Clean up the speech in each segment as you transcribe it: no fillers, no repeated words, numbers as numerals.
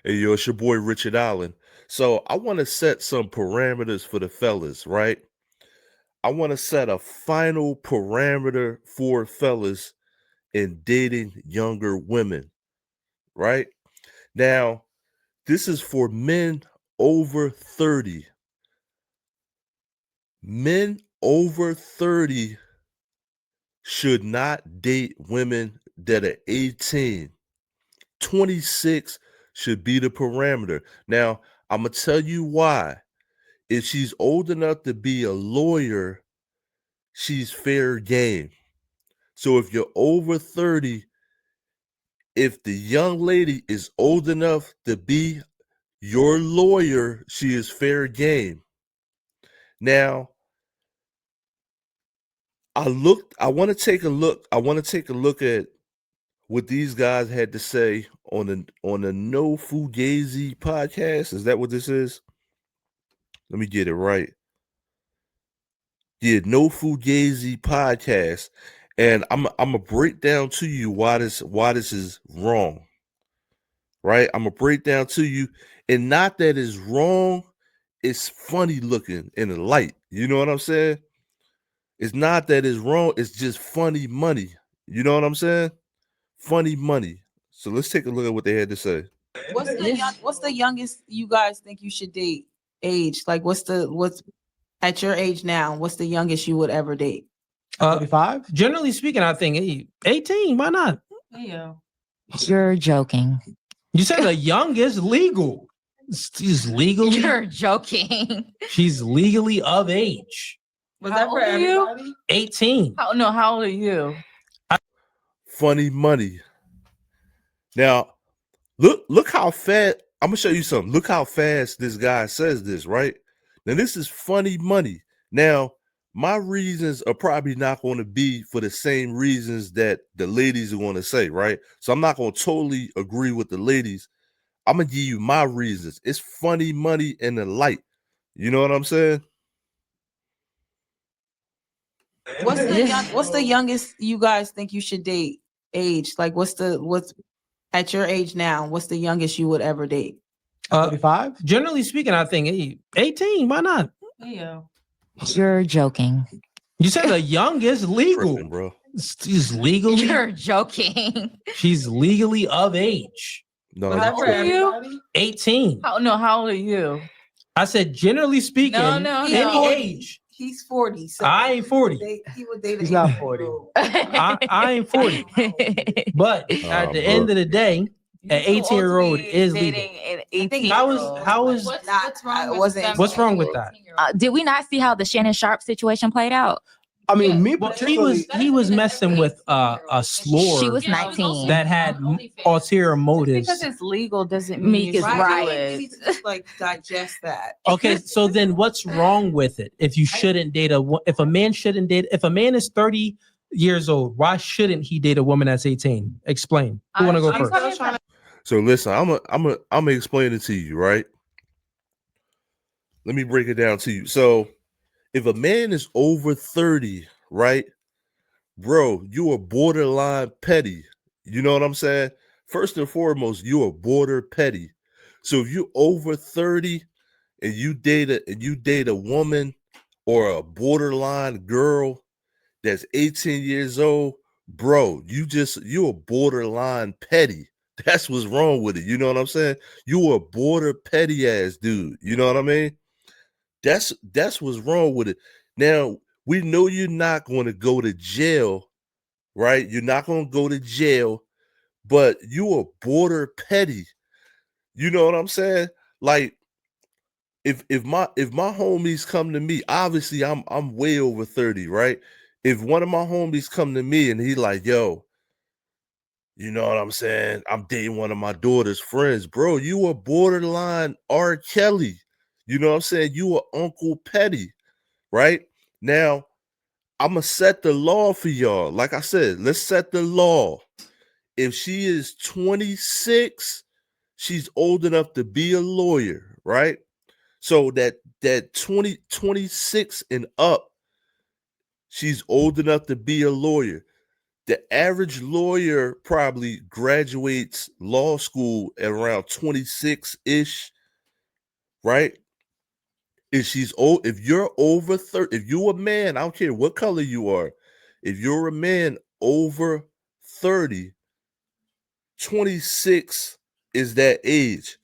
Hey, yo, it's your boy Richard Allen. So I want to set some parameters for the fellas, right? I want to set a final parameter for fellas in dating younger women, right? Now, this is for men over 30. Men over 30 should not date women that are 18. 26 should be the parameter. Now, I'm going to tell you why. If she's old enough to be a lawyer, she's fair game. So if you're over 30, if the young lady is old enough to be your lawyer, she is fair game. Now, I want to take a look at what these guys had to say on the No Fugazi podcast. Is that what this is? Let me get it right. Yeah, No Fugazi podcast, and I'm gonna break down to you why this is wrong. Right? I'm gonna break down to you, and not that it's wrong. It's funny looking in the light. You know what I'm saying? It's not that it's wrong. It's just funny money. You know what I'm saying? Funny money. So let's take a look at what they had to say. What's the youngest you guys think you should date age? Like what's at your age now, what's the youngest you would ever date? 35? Generally speaking, I think 18. Why not? Yeah. You're joking. You said the youngest legal. She's legally. You're joking. She's legally of age. Was How that for old are you? everybody? 18. How old are you? Funny money. Now, look how fast. I'm gonna show you something. Look how fast this guy says this, right? Now, this is funny money. Now, my reasons are probably not going to be for the same reasons that the ladies are going to say, right? So I'm not going to totally agree with the ladies. I'm gonna give you my reasons. It's funny money in the light. You know what I'm saying? What's the youngest you guys think you should date age? Like what's at your age now, what's the youngest you would ever date? 35? Generally speaking, I think 18. Why not? Yeah. You're joking. You said the youngest legal. Tripping, bro. She's legally. You're joking. She's legally of age. No, Was that for everybody? 18. How old are you? I said generally speaking. No, any no. age. He's 40. So I ain't 40. he would date. He's not 40. I ain't 40. But at the end of the day, an 18-year-old is legal. dating an 18. How is What's wrong with that? Did we not see how the Shannon Sharp situation played out? I mean, me Well, particularly. he was messing with a slur She was 19. that had ulterior motives. Because it's legal doesn't Meek mean is you should right. do You it. need to just like digest that. Okay, so then what's wrong with it? If you shouldn't date if a man is 30 years old, why shouldn't he date a woman that's 18? Explain. Who want to go first? So listen, I'm gonna explain it to you, right? Let me break it down to you. So if a man is over 30, right, bro, you are borderline petty. You know what I'm saying? First and foremost, you are border petty. So if you over 30 and you date a woman or a borderline girl that's 18 years old, bro, you a borderline petty. That's what's wrong with it. You know what I'm saying? You a border petty ass dude. You know what I mean? That's what's wrong with it. Now, we know you're not going to go to jail, right? You're not going to go to jail, but you a border petty. You know what I'm saying? Like if my homies come to me, obviously I'm way over 30, right? If one of my homies come to me and he like, yo, you know what I'm saying? I'm dating one of my daughter's friends, bro. You a borderline R. Kelly. You know what I'm saying? You a Uncle Petty, right? Now, I'm gonna set the law for y'all. Like I said, let's set the law. If she is 26, she's old enough to be a lawyer, right? So that 26 and up, she's old enough to be a lawyer. The average lawyer probably graduates law school at around 26-ish, right? If she's old, if you're over 30, if you're a man, I don't care what color you are, if you're a man over 30, 26 is that age.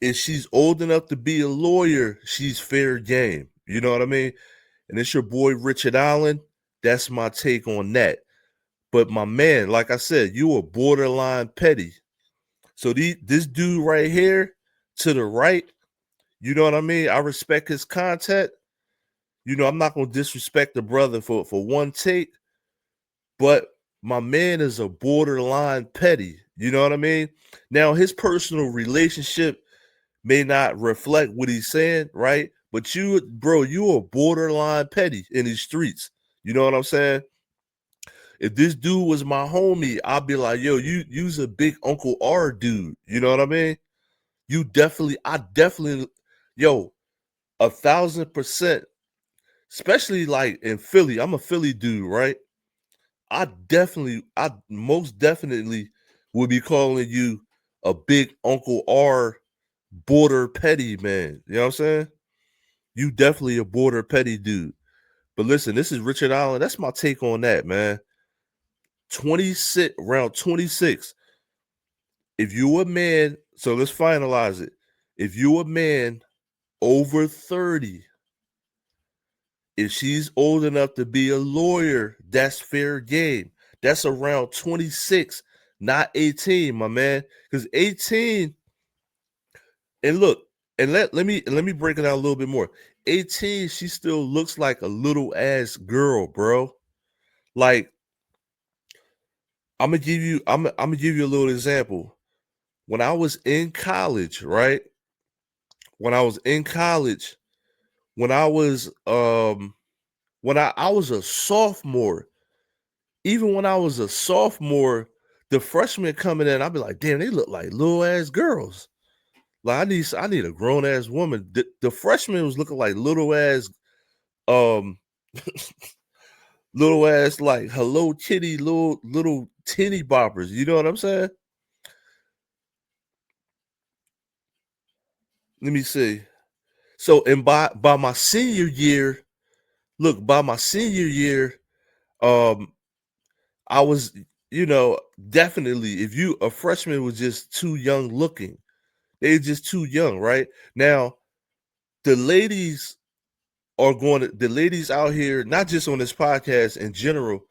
If she's old enough to be a lawyer, she's fair game. You know what I mean? And it's your boy Richard Allen. That's my take on that. But my man, like I said, you are borderline petty. So this dude right here to the right, you know what I mean? I respect his content. You know, I'm not going to disrespect the brother for one take, but my man is a borderline petty. You know what I mean? Now, his personal relationship may not reflect what he's saying, right? But you, bro, you are borderline petty in these streets. You know what I'm saying? If this dude was my homie, I'd be like, yo, you's a big Uncle R dude. You know what I mean? I definitely, yo, 1,000%, especially like in Philly. I'm a Philly dude, right? I most definitely would be calling you a big Uncle R border petty man. You know what I'm saying? You definitely a border petty dude. But listen, this is Richard Allen. That's my take on that, man. 26, around 26. If you a man, so let's finalize it. If you a man over 30, if she's old enough to be a lawyer, that's fair game. That's around 26, not 18, my man. Because 18, and look, and let me break it down a little bit more. 18, she still looks like a little ass girl, bro. Like, I'm gonna give you a little example. When I was in college, right? When I was in college, when I was a sophomore, even when I was a sophomore, the freshmen coming in, I'd be like, damn, they look like little ass girls. Like I need a grown ass woman. The freshman was looking like little ass, little ass like Hello Kitty, little titty boppers. You know what I'm saying? Let me see. So, and by my senior year, I was, definitely, if a freshman was just too young looking, they're just too young, right? Now, the ladies out here, not just on this podcast in general,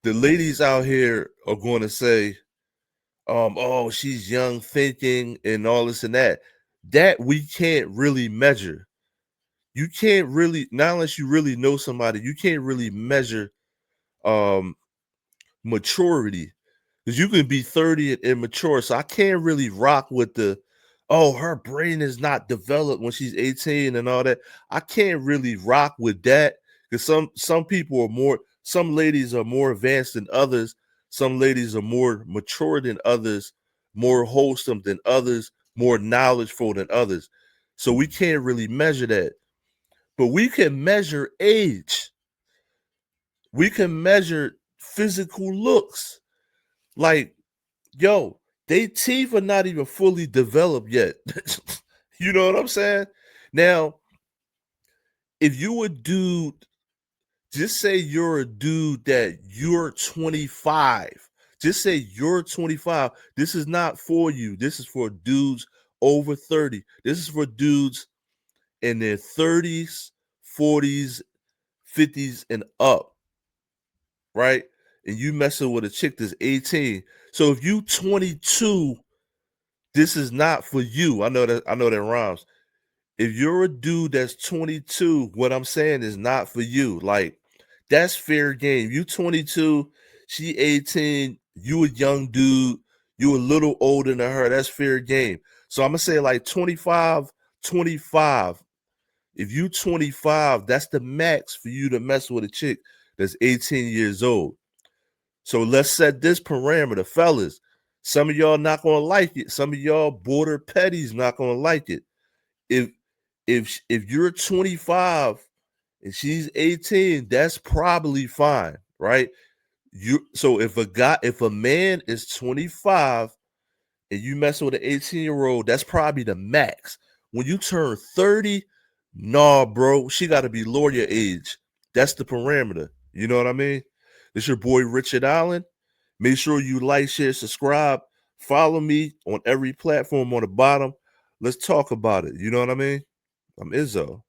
the ladies out here are going to say, oh, she's young thinking and all this and that. That we can't really measure. You can't really, not unless you really know somebody, you can't really measure maturity, because you can be 30 and immature. So I can't really rock with her brain is not developed when she's 18 and all that. I can't really rock with that, because some ladies are more advanced than others. Some ladies are more mature than others, more wholesome than others, more knowledgeful than others. So we can't really measure that. But we can measure age. We can measure physical looks. Like, yo, they teeth are not even fully developed yet. You know what I'm saying? Now, if you a dude, just say you're a dude that you're 25. Just say you're 25. This is not for you. This is for dudes over 30. This is for dudes in their 30s, 40s, 50s, and up, right? And you messing with a chick that's 18. So if you 22, this is not for you. I know that rhymes. If you're a dude that's 22, what I'm saying is not for you. Like, that's fair game. You 22, she 18, you a young dude, you a little older than her. That's fair game. So I'm gonna say like 25. If you 25, that's the max for you to mess with a chick that's 18 years old. So let's set this parameter, fellas. Some of y'all not gonna like it. Some of y'all border petties not gonna like it. If you're 25 and she's 18, that's probably fine, right? So if a man is 25 and you mess with an 18-year-old, that's probably the max. When you turn 30, nah, bro, she got to be lower your age. That's the parameter. You know what I mean? It's your boy Richard Allen. Make sure you like, share, subscribe, follow me on every platform on the bottom. Let's talk about it. You know what I mean? I'm Izzo.